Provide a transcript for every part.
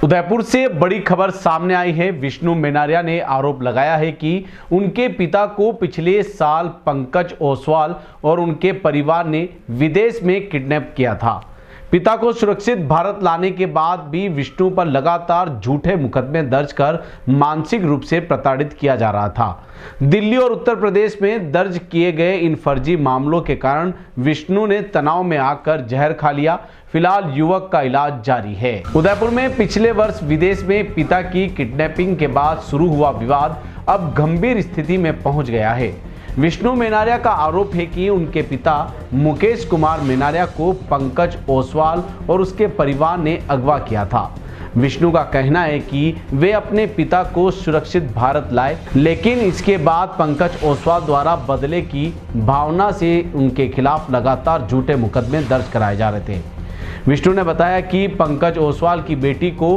उदयपुर से बड़ी खबर सामने आई है। विष्णु मेनारिया ने आरोप लगाया है कि उनके पिता को पिछले साल पंकज ओसवाल और उनके परिवार ने विदेश में किडनैप किया था। पिता को सुरक्षित भारत लाने के बाद भी विष्णु पर लगातार झूठे मुकदमे दर्ज कर मानसिक रूप से प्रताड़ित किया जा रहा था। दिल्ली और उत्तर प्रदेश में दर्ज किए गए इन फर्जी मामलों के कारण विष्णु ने तनाव में आकर जहर खा लिया। फिलहाल युवक का इलाज जारी है। उदयपुर में पिछले वर्ष विदेश में पिता की किडनैपिंग के बाद शुरू हुआ विवाद अब गंभीर स्थिति में पहुंच गया है। विष्णु मेनारिया का आरोप है कि उनके पिता मुकेश कुमार मेनारिया को पंकज ओसवाल और उसके परिवार ने अगवा किया था। विष्णु का कहना है कि वे अपने पिता को सुरक्षित भारत लाए, लेकिन इसके बाद पंकज ओसवाल द्वारा बदले की भावना से उनके खिलाफ लगातार झूठे मुकदमे दर्ज कराए जा रहे थे। विष्णु ने बताया कि पंकज ओसवाल की बेटी को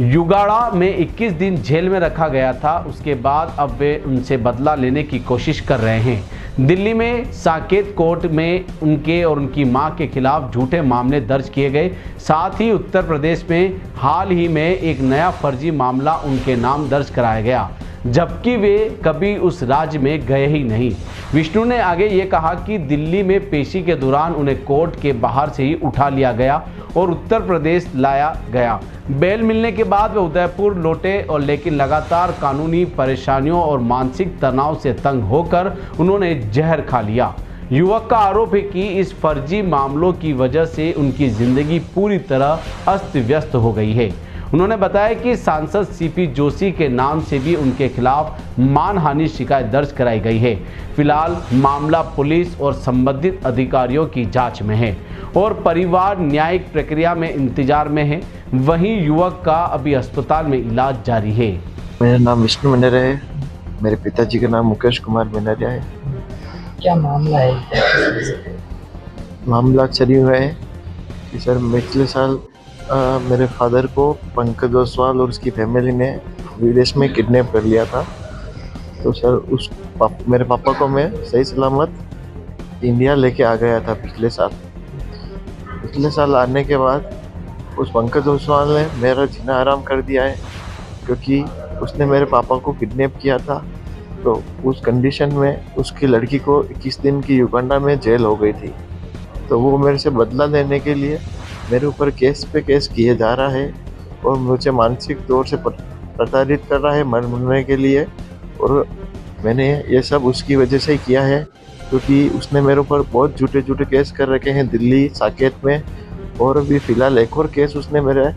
युगाड़ा में 21 दिन जेल में रखा गया था। उसके बाद अब वे उनसे बदला लेने की कोशिश कर रहे हैं। दिल्ली में साकेत कोर्ट में उनके और उनकी मां के खिलाफ झूठे मामले दर्ज किए गए। साथ ही उत्तर प्रदेश में हाल ही में एक नया फर्जी मामला उनके नाम दर्ज कराया गया, जबकि वे कभी उस राज्य में गए ही नहीं। विष्णु ने आगे ये कहा कि दिल्ली में पेशी के दौरान उन्हें कोर्ट के बाहर से ही उठा लिया गया और उत्तर प्रदेश लाया गया। बेल मिलने के बाद वे उदयपुर लौटे और लेकिन लगातार कानूनी परेशानियों और मानसिक तनाव से तंग होकर उन्होंने जहर खा लिया। युवक का आरोप है कि इस फर्जी मामलों की वजह से उनकी जिंदगी पूरी तरह अस्त व्यस्त हो गई है। उन्होंने बताया कि सांसद सीपी जोशी के नाम से भी उनके खिलाफ मानहानि शिकायत दर्ज कराई गई है। फिलहाल मामला पुलिस और संबंधित अधिकारियों की जांच में है और परिवार न्यायिक प्रक्रिया में इंतजार में है। वहीं युवक का अभी अस्पताल में इलाज जारी है। मेरा नाम विष्णु मेनारिया है। मेरे पिताजी का नाम मुकेश कुमार मेनारिया है। क्या मामला है? मामला चली हुआ है कि सर पिछले साल मेरे फादर को पंकज ओसवाल और उसकी फैमिली ने विदेश में किडनैप कर लिया था। तो सर मेरे पापा को मैं सही सलामत इंडिया लेके आ गया था पिछले साल आने के बाद उस पंकज ओसवाल ने मेरा जीना आराम कर दिया है, क्योंकि उसने मेरे पापा को किडनैप किया था। तो उस कंडीशन में उसकी लड़की को 21 दिन की युगांडा में जेल हो गई थी। तो वो मेरे से बदला लेने के लिए मेरे ऊपर केस पे केस किए जा रहा है और मुझे मानसिक तौर से प्रताड़ित कर रहा है मरने के लिए। और मैंने ये सब उसकी वजह से ही किया है, क्योंकि उसने मेरे ऊपर बहुत झूठे केस कर रखे हैं दिल्ली साकेत में, और अभी फ़िलहाल एक और केस उसने मेरे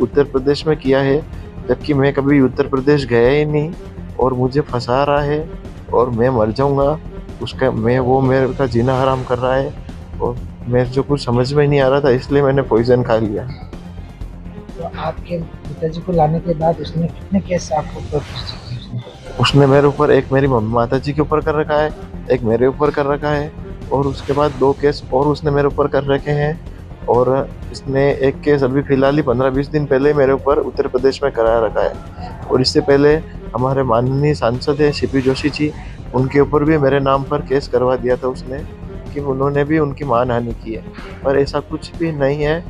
उत्तर प्रदेश में किया है, जबकि मैं कभी उत्तर प्रदेश गया ही नहीं और मुझे फंसा रहा है और मैं मर जाऊँगा वो मेरे का जीना हराम कर रहा है। और मेरे जो कुछ समझ में नहीं आ रहा था, इसलिए मैंने पॉइजन खा लिया। तो आपके पिताजी को लाने के बाद उसने कितने केस आपको ऊपर उसने मेरे ऊपर एक मेरी माता जी के ऊपर कर रखा है, एक मेरे ऊपर कर रखा है, और उसके बाद 2 केस और उसने मेरे ऊपर कर रखे हैं। और इसने एक केस अभी फिलहाल ही 15-20 दिन पहले मेरे ऊपर उत्तर प्रदेश में करा रखा है। और इससे पहले हमारे माननीय सांसद है सीपी जोशी जी, उनके ऊपर भी मेरे नाम पर केस करवा दिया था उसने, कि उन्होंने भी उनकी मानहानि की है। पर ऐसा कुछ भी नहीं है।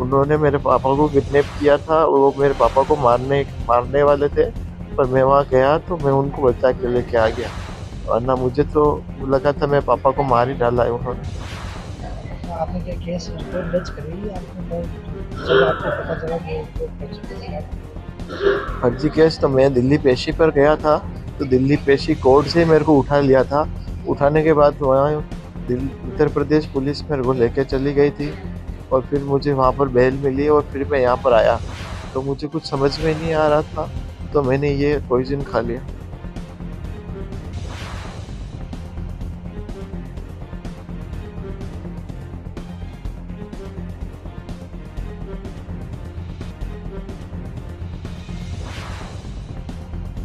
उन्होंने मेरे पापा को किडनैप किया था और वो मेरे पापा को मारने वाले थे, पर मैं वहाँ गया तो मैं उनको बचा के लेके आ गया, वरना मुझे तो लगा था मैं पापा को मार ही डाला है उन्होंने। आपने क्या केस दर्ज करी? जब आपको पता चला कि फर्जी केस, तो मैं दिल्ली पेशी पर गया था, तो दिल्ली पेशी कोर्ट से मेरे को उठा लिया था। उठाने के बाद वहाँ उत्तर प्रदेश पुलिस मेरे को लेके चली गई थी और फिर मुझे वहाँ पर बेल मिली और फिर मैं यहाँ पर आया। तो मुझे कुछ समझ में नहीं आ रहा था, तो मैंने ये पॉइजन खा लिया।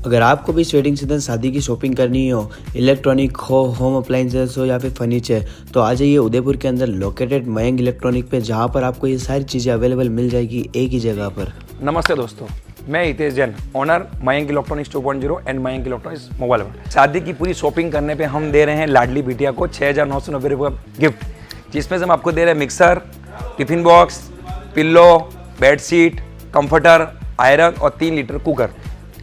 अगर आपको भी इस वेडिंग सीजन शादी की शॉपिंग करनी हो, इलेक्ट्रॉनिक हो, होम अप्लाइंसेस हो या फिर फर्नीचर, तो आ जाइए उदयपुर के अंदर लोकेटेड मयंक इलेक्ट्रॉनिक पे, जहां पर आपको ये सारी चीज़ें अवेलेबल मिल जाएगी एक ही जगह पर। नमस्ते दोस्तों, मैं Hitesh Jain, owner Mayank electronics 2.0 and Mayank electronics mobile world. शादी की पूरी शॉपिंग करने पे हम दे रहे हैं लाडली बिटिया को 6,990 रुपये का गिफ्ट, जिसमें से हम आपको दे रहे हैं mixer, tiffin box, pillow, bedsheet, comforter, iron और 3 लीटर कुकर।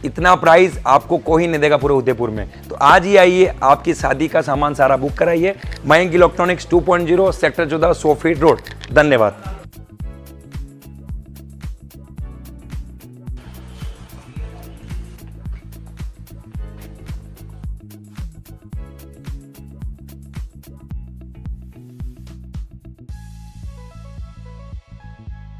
इतना प्राइस आपको कोई नहीं देगा पूरे उदयपुर में। तो आज ही आइए, आपकी शादी का सामान सारा बुक कराइए। Mayank electronics 2.0 sector 14 100 feet road. धन्यवाद।